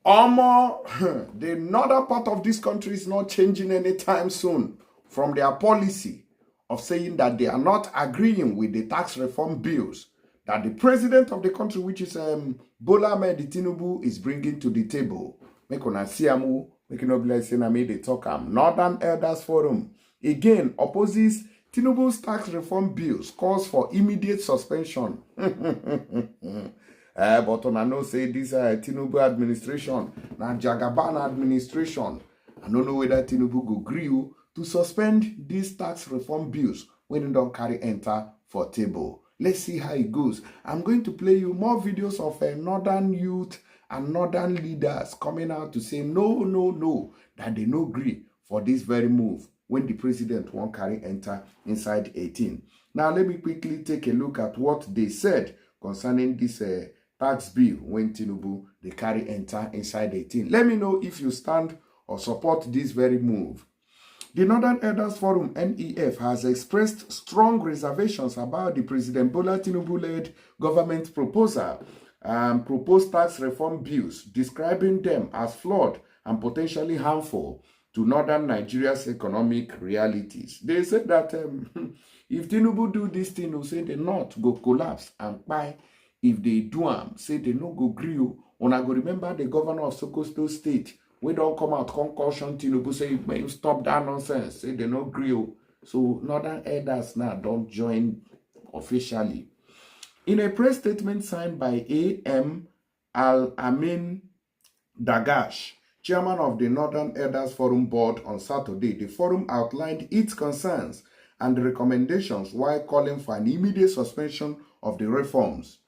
The northern part of this country is not changing anytime soon from their policy of saying that they are not agreeing with the tax reform bills that the president of the country, which is Bola Ahmed Tinubu, is bringing to the table. Make una see amu, make no be like saying I made the talk. Northern Elders Forum again opposes Tinubu's tax reform bills, calls for immediate suspension. But I know say this Tinubu administration, na Jagaban administration. I don't know whether Tinubu go agree to suspend these tax reform bills when they don't carry enter for table. Let's see how it goes. I'm going to play you more videos of northern youth and northern leaders coming out to say no, that they no agree for this very move when the president won't carry enter inside 18. Now let me quickly take a look at what they said concerning this tax bill when Tinubu they carry enter inside 18. Let me know if you stand or support this very move. The Northern Elders Forum, NEF, has expressed strong reservations about the President Bola Tinubu-led government proposed tax reform bills, describing them as flawed and potentially harmful to northern Nigeria's economic realities. They said that if Tinubu do this thing, they'll say the North go collapse and buy. If they do them, say they no go agree. Una go remember the governor of Sokoto State. We don't come out, concussion Tinubu say, man, stop that nonsense. Say they no agree. So Northern Elders now don't join officially. In a press statement signed by A.M. Al-Amin Dagash, chairman of the Northern Elders Forum Board on Saturday, the forum outlined its concerns and recommendations while calling for an immediate suspension of the reforms.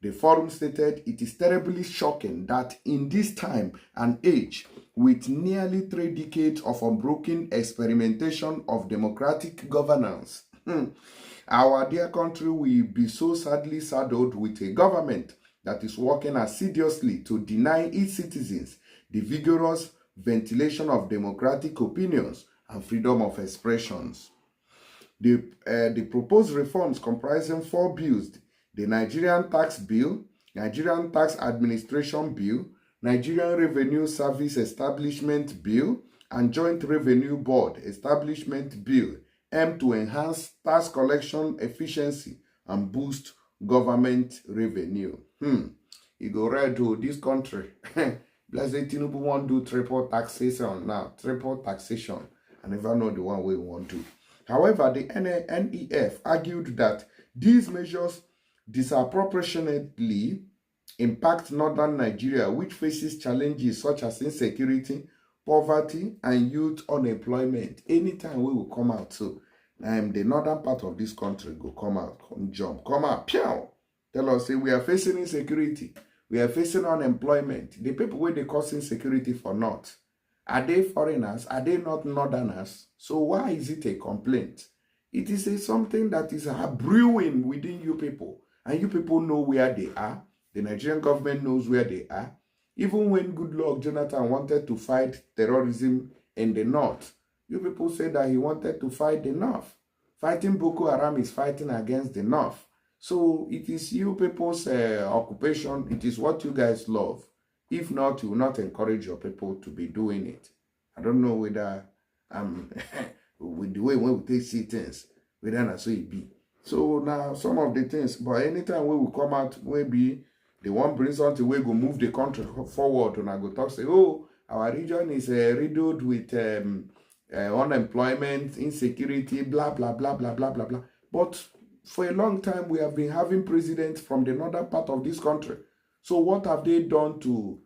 The forum stated it is terribly shocking that in this time and age, with nearly 3 decades of unbroken experimentation of democratic governance, our dear country will be so sadly saddled with a government that is working assiduously to deny its citizens the vigorous ventilation of democratic opinions and freedom of expressions. The proposed reforms comprising 4 bills: the Nigerian Tax Bill, Nigerian Tax Administration Bill, Nigerian Revenue Service Establishment Bill, and Joint Revenue Board Establishment Bill, aim to enhance tax collection efficiency and boost government revenue. You go right to this country. Let's say Tinubu won't do triple taxation now. Triple taxation. I never know the one we want to. However, the NEF argued that these measures disproportionately impact northern Nigeria, which faces challenges such as insecurity, poverty, and youth unemployment. Anytime we will come out, so the northern part of this country go come out, come out, pew! Tell us, say, we are facing insecurity, we are facing unemployment. The people where they cause insecurity for not, are they foreigners? Are they not northerners? So why is it a complaint? It is something that is brewing within you people. And you people know where they are. The Nigerian government knows where they are. Even when Goodluck Jonathan wanted to fight terrorism in the north, you people said that he wanted to fight the north. Fighting Boko Haram is fighting against the north. So it is you people's occupation. It is what you guys love. If not, you will not encourage your people to be doing it. I don't know whether with the way when we see things, whether not so it be. So now some of the things, but anytime we will come out, maybe they want bring something, we go move the country forward, and I go talk, say, oh, our region is riddled with unemployment, insecurity, blah, blah, blah, blah, blah, blah, blah. But for a long time, we have been having presidents from the northern part of this country. So what have they done to,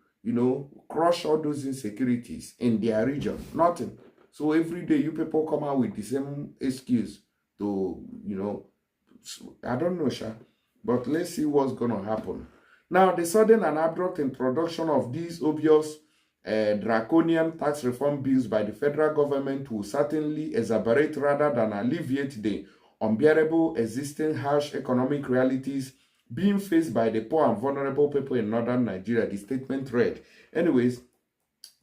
crush all those insecurities in their region? Nothing. So every day you people come out with the same excuse to, I don't know, Sha, but let's see what's going to happen. Now, the sudden and abrupt introduction of these obvious draconian tax reform bills by the federal government will certainly exacerbate rather than alleviate the unbearable existing harsh economic realities being faced by the poor and vulnerable people in northern Nigeria, the statement read. Anyways,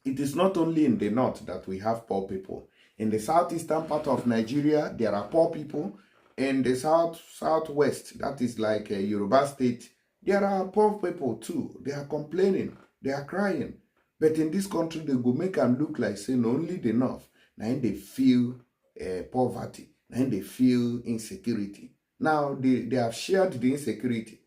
it is not only in the north that we have poor people. In the southeastern part of Nigeria, there are poor people. In the southwest, that is like Yoruba state, there are poor people too. They are complaining. They are crying. But in this country, they go make them look like saying only the north. Now they feel poverty. Now they feel insecurity. Now they have shared the insecurity.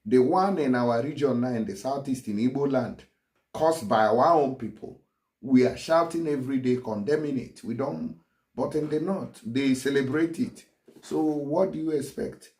The one in our region now in the southeast in Igbo land, caused by our own people. We are shouting every day, condemning it. We don't, but in the north, they celebrate it. So what do you expect?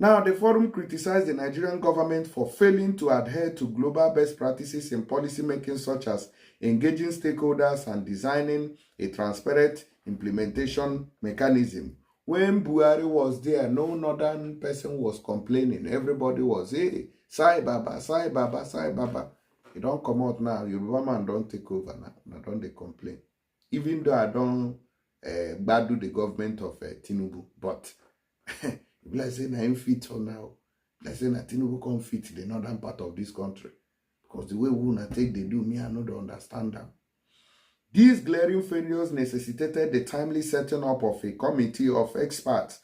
Now, the forum criticized the Nigerian government for failing to adhere to global best practices in policy making, such as engaging stakeholders and designing a transparent implementation mechanism. When Buhari was there, no northern person was complaining. Everybody was, hey, Sai Baba, Sai Baba, Sai Baba. You don't come out now. Yoruba man don't take over now. Now don't they complain. Even though I don't badu the government of Tinubu, but like say na him fit on now. Like say na Tinubu come fit the northern part of this country. Because the way we na take they do, me I no don't understand them. These glaring failures necessitated the timely setting up of a committee of experts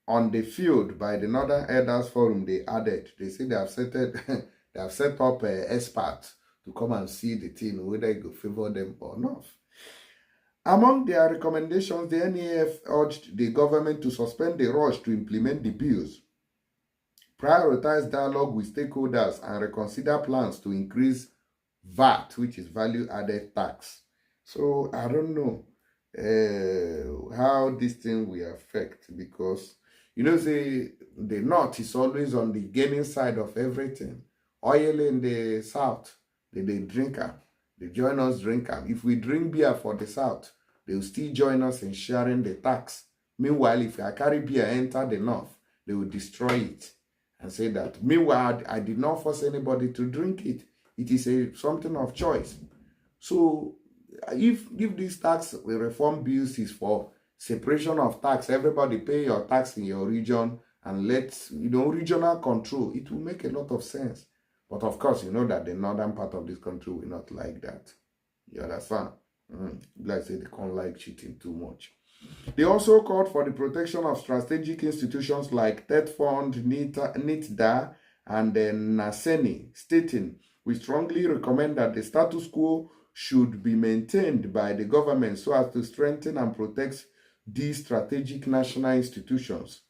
on the field by the Northern Elders Forum. They added, they say they have set up experts to come and see the thing, whether it will favor them or not. Among their recommendations, the NEF urged the government to suspend the rush to implement the bills, prioritize dialogue with stakeholders, and reconsider plans to increase VAT, which is value-added tax. So I don't know how this thing will affect, because, you know, the north is always on the gaining side of everything. Oil in the south, they drink them. They join us drink them. If we drink beer for the south, they will still join us in sharing the tax. Meanwhile, if I carry beer enter the north, they will destroy it and say that, meanwhile, I did not force anybody to drink it. It is something of choice. So if this tax reform bills is for separation of tax, everybody pay your tax in your region and let, regional control, it will make a lot of sense. But of course, you know that the northern part of this country will not like that. You understand? Like I say, they can't like cheating too much. They also called for the protection of strategic institutions like Tet Fund, NITDA, and NASENI, stating, we strongly recommend that the status quo should be maintained by the government so as to strengthen and protect these strategic national institutions.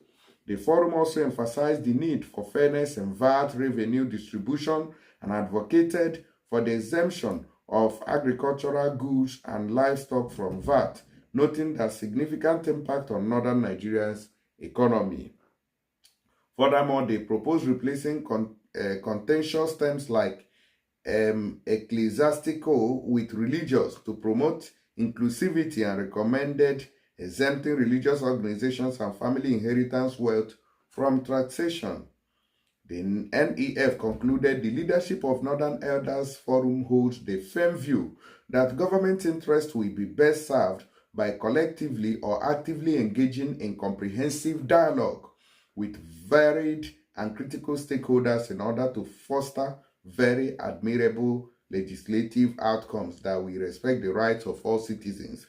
The forum also emphasized the need for fairness in VAT revenue distribution and advocated for the exemption of agricultural goods and livestock from VAT, noting the significant impact on northern Nigeria's economy. Furthermore, they proposed replacing contentious terms like ecclesiastical with religious to promote inclusivity, and recommended exempting religious organizations and family inheritance wealth from taxation. The NEF concluded the leadership of Northern Elders Forum holds the firm view that government interest will be best served by collectively or actively engaging in comprehensive dialogue with varied and critical stakeholders in order to foster very admirable legislative outcomes that will respect the rights of all citizens.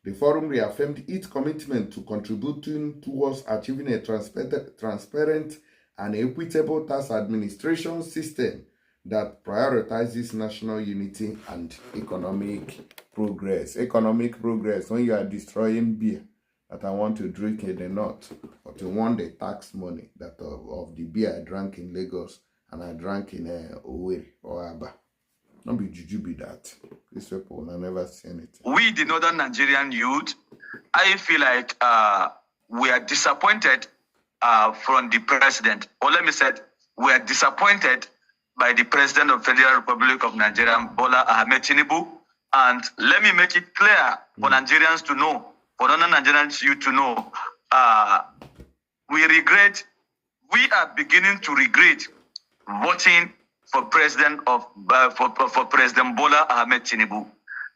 The forum reaffirmed its commitment to contributing towards achieving a transparent and equitable tax administration system that prioritizes national unity and economic progress. Economic progress, when you are destroying beer that I want to drink in the north, but you want the tax money that of the beer I drank in Lagos and I drank in Owerri or Aba. Don't be juju be that. These people, I never see anything. We, the northern Nigerian youth, I feel like we are disappointed from the president. Or let me say, we are disappointed by the president of Federal Republic of Nigeria, Bola Ahmed Tinubu. And let me make it clear for Nigerians to know, for northern Nigerians youth to know, we are beginning to regret voting for President for President Bola Ahmed Tinubu.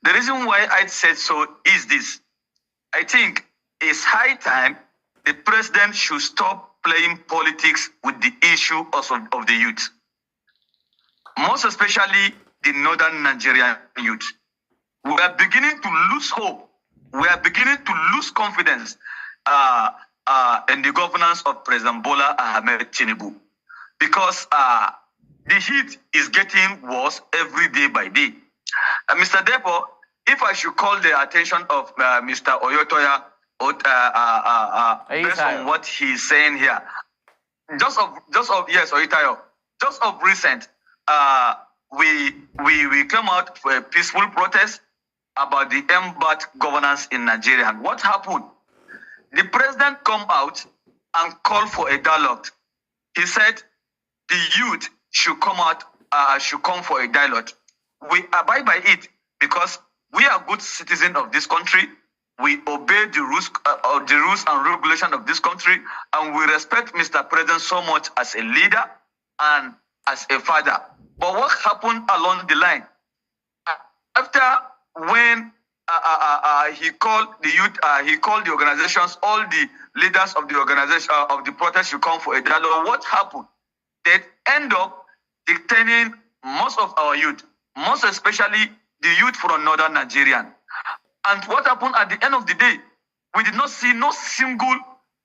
The reason why I said so is this. I think it's high time the president should stop playing politics with the issue of the youth. Most especially the northern Nigerian youth. We are beginning to lose hope. We are beginning to lose confidence in the governance of President Bola Ahmed Tinubu. Because the heat is getting worse every day by day. Mr. Depo, if I should call the attention of Mr. Oyotoya based on what he's saying here, just of yes, Oyotoya, just of recent, we came out for a peaceful protest about the embat governance in Nigeria. And what happened? The president come out and called for a dialogue. He said the youth should come out, should come for a dialogue. We abide by it because we are good citizens of this country. We obey the rules and regulations of this country, and we respect Mr. President so much as a leader and as a father. But what happened along the line? After when he called the youth, he called the organizations, all the leaders of the organization of the protest should come for a dialogue. What happened? They end up detaining most of our youth, most especially the youth from northern Nigeria. And what happened at the end of the day? We did not see no single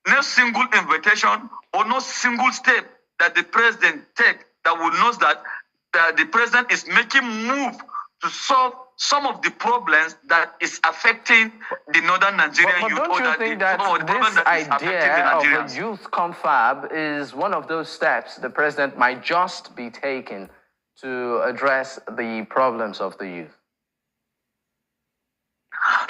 invitation or no single step that the president take that would know that the president is making move to solve some of the problems that is affecting the northern Nigerian youth. But don't you think that this idea of a youth confab is one of those steps the president might just be taking to address the problems of the youth?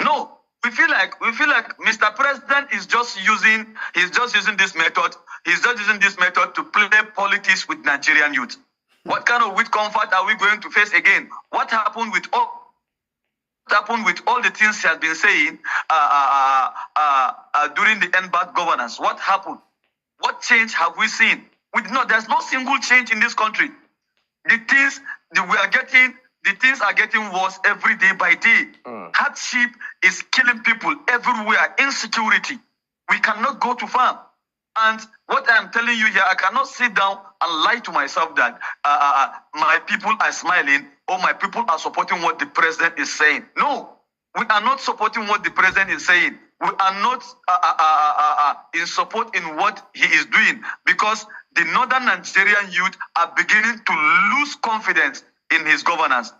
No, we feel like Mr. President is just using this method. He's just using this method to play politics with Nigerian youth. What kind of youth comfort are we going to face again? What happened with all the things he has been saying during the NBAT governance? What happened? What change have we seen? There's no single change in this country. The things are getting worse every day by day. Hardship is killing people everywhere. Insecurity. We cannot go to farm. And what I'm telling you here, I cannot sit down and lie to myself that my people are smiling or my people are supporting what the president is saying. No, we are not supporting what the president is saying. We are not in support in what he is doing because the northern Nigerian youth are beginning to lose confidence in his governance.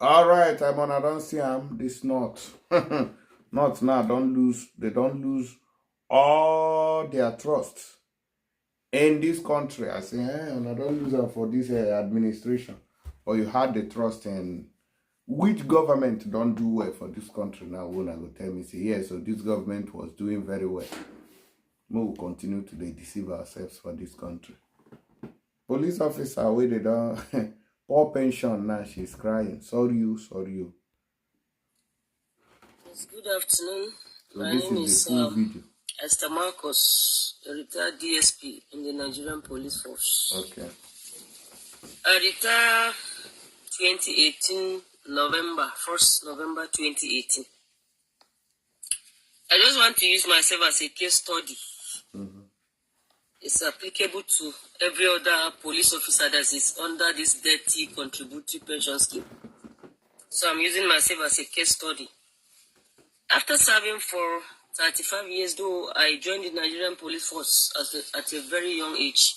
All right, I don't see him. This not now. They don't lose all their trust in this country. I say, I don't lose them for this administration. Or you had the trust in which government don't do well for this country now. When I go tell me, say, yeah, so this government was doing very well. We will continue to deceive ourselves for this country. Police officer, where they don't poor pension now, she's crying. Sorry you. Yes, good afternoon. So My this name is the full video. Esther Marcos, a retired DSP in the Nigerian Police Force. Okay. I retired 2018 November 2018. I just want to use myself as a case study. It's applicable to every other police officer that is under this dirty contributory pension scheme. So I'm using myself as a case study. After serving for 35 years, though, I joined the Nigerian Police Force at a very young age.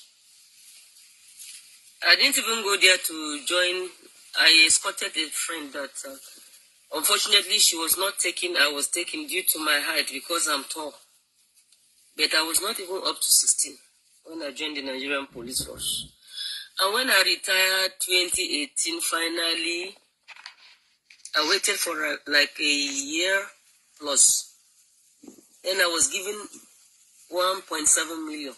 I didn't even go there to join. I escorted a friend that, unfortunately, she was not taken. I was taken due to my height because I'm tall. But I was not even up to 16 when I joined the Nigerian Police Force. And when I retired 2018, finally, I waited for like a year plus. Then I was given 1.7 million.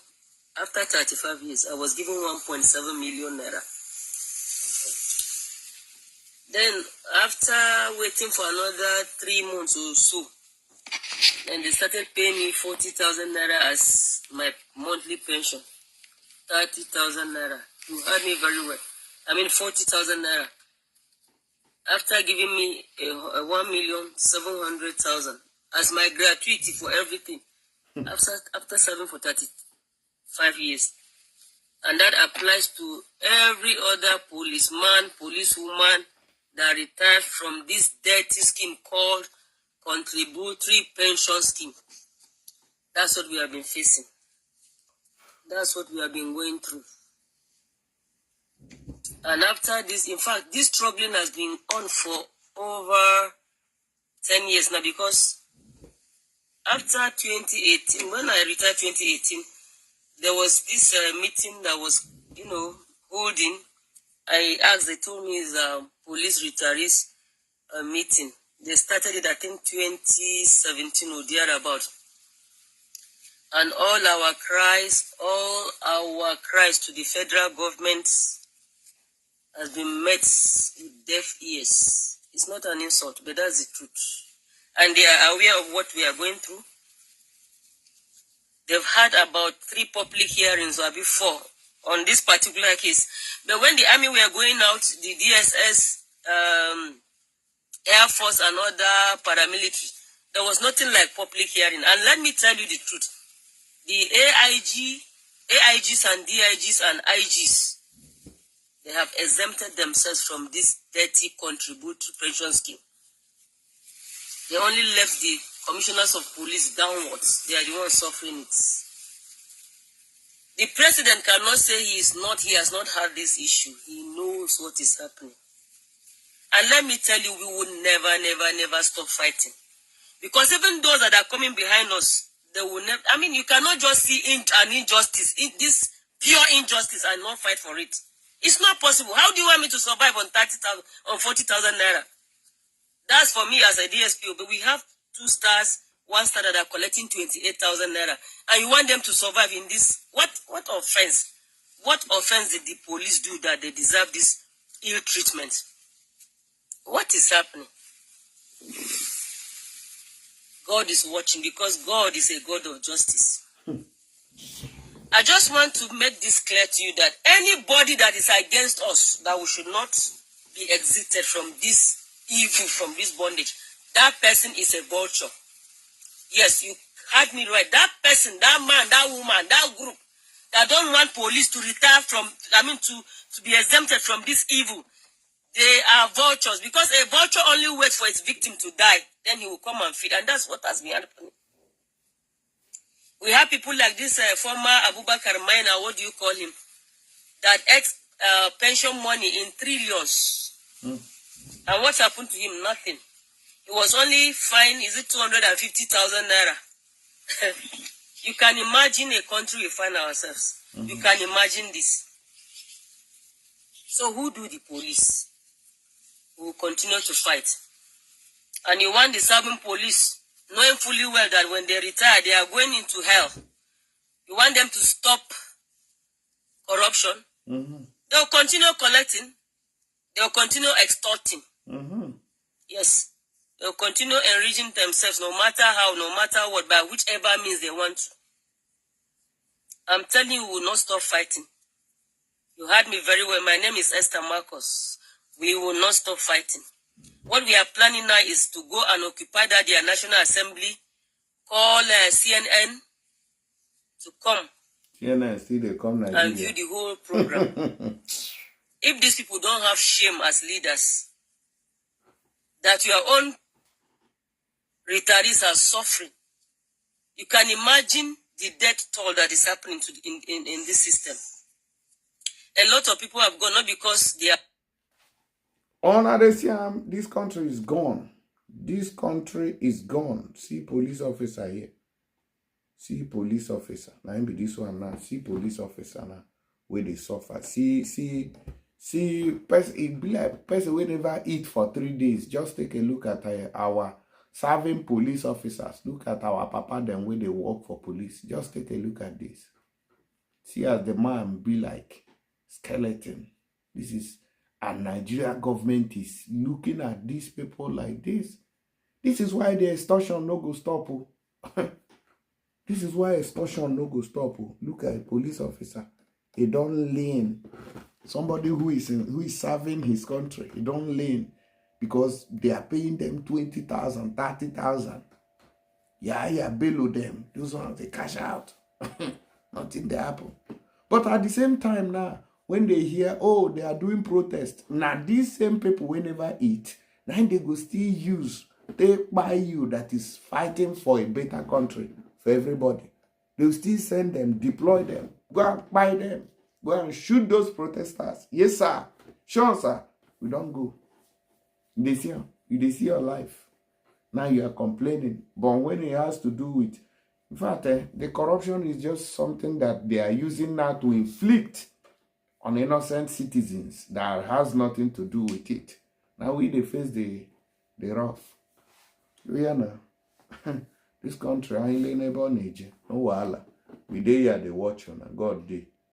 After 35 years, I was given 1.7 million naira. Then, after waiting for another 3 months or so, then they started paying me 40,000 naira as my monthly pension. 30,000 naira. You heard me very well. 40,000 naira. After giving me 1,700,000 as my gratuity for everything. After serving for 35 years. And that applies to every other policeman, policewoman that retired from this dirty scheme called contributory pension scheme. That's what we have been facing. That's what we have been going through. And after this, in fact, this struggling has been on for over 10 years now, because after 2018, when I retired 2018, there was this meeting that was, holding. I asked, they told me it's a police retirees meeting. They started it, I think, 2017 or thereabout. And all our cries to the federal government has been met with deaf ears. It's not an insult, but that's the truth. And they are aware of what we are going through. They've had about 3 public hearings or before on this particular case. But when the army were going out, the DSS, Air Force and other paramilitary, there was nothing like public hearing. And let me tell you the truth. The AIGs and DIGs and IGs, they have exempted themselves from this dirty contributory pension scheme. They only left the commissioners of police downwards. They are the ones suffering it. The president cannot say he has not had this issue. He knows what is happening. And let me tell you, we will never stop fighting. Because even those that are coming behind us, they will never, you cannot just see an injustice, this pure injustice, and not fight for it. It's not possible. How do you want me to survive on 30,000, on 40,000 naira? That's for me as a DSP, but we have 2 stars, 1 star that are collecting 28,000 naira. And you want them to survive in this? What offense? What offense did the police do that they deserve this ill treatment? What is happening? God is watching, because God is a God of justice. I just want to make this clear to you that anybody that is against us, that we should not be exited from this evil, from this bondage, that person is a vulture. Yes, you heard me right. That person, that man, that woman, that group that don't want police to retire from, to be exempted from this evil, they are vultures, because a vulture only waits for its victim to die, then he will come and feed, and that's what has been happening. We have people like this former Abubakar Maina, what do you call him, that pension money in trillions. And what happened to him? Nothing. He was only fined, is it 250,000 naira? You can imagine a country we find ourselves. You can imagine this. So who do the police? We will continue to fight. And you want the serving police, knowing fully well that when they retire, they are going into hell. You want them to stop corruption. They'll continue collecting. They'll continue extorting. Yes. They'll continue enriching themselves, no matter how, no matter what, by whichever means they want to. I'm telling you, we will not stop fighting. You heard me very well. My name is Esther Marcos. We will not stop fighting. What we are planning now is to go and occupy that their National Assembly, call CNN to come. CNN, see they come Nigeria. And view the whole program. If these people don't have shame as leaders, that your own retirees are suffering, you can imagine the death toll that is happening in this system. A lot of people have gone, not because they are... This country is gone. This country is gone. See police officer here. See police officer. Now be this one now. See police officer now. Where they suffer. See, person, it be like person will never eat for 3 days. Just take a look at our serving police officers. Look at our papa them where they work for police. Just take a look at this. See as the man be like skeleton. This is, and Nigeria government is looking at these people like this. This is why the extortion no go stop. This is why extortion no go stop. Look at a police officer. He don't lean. Somebody who is serving his country. He don't lean because they are paying them 20,000, 30,000. Yeah, below them. Those ones they cash out. Nothing they happen. But at the same time now, when they hear, oh, they are doing protest, now these same people will never eat. Now they go still use, take by you that is fighting for a better country, for everybody. They will still send them, deploy them Go and buy them. Go and shoot those protesters. Yes, sir. Sure, sir. We don't go. They see your life. Now you are complaining. But when it has to do with, in fact, the corruption is just something that they are using now to inflict on innocent citizens that has nothing to do with it. Now they face the rough. We are now. This country, I ain't neighbor nature. No wala. We dey here, they watch on God day.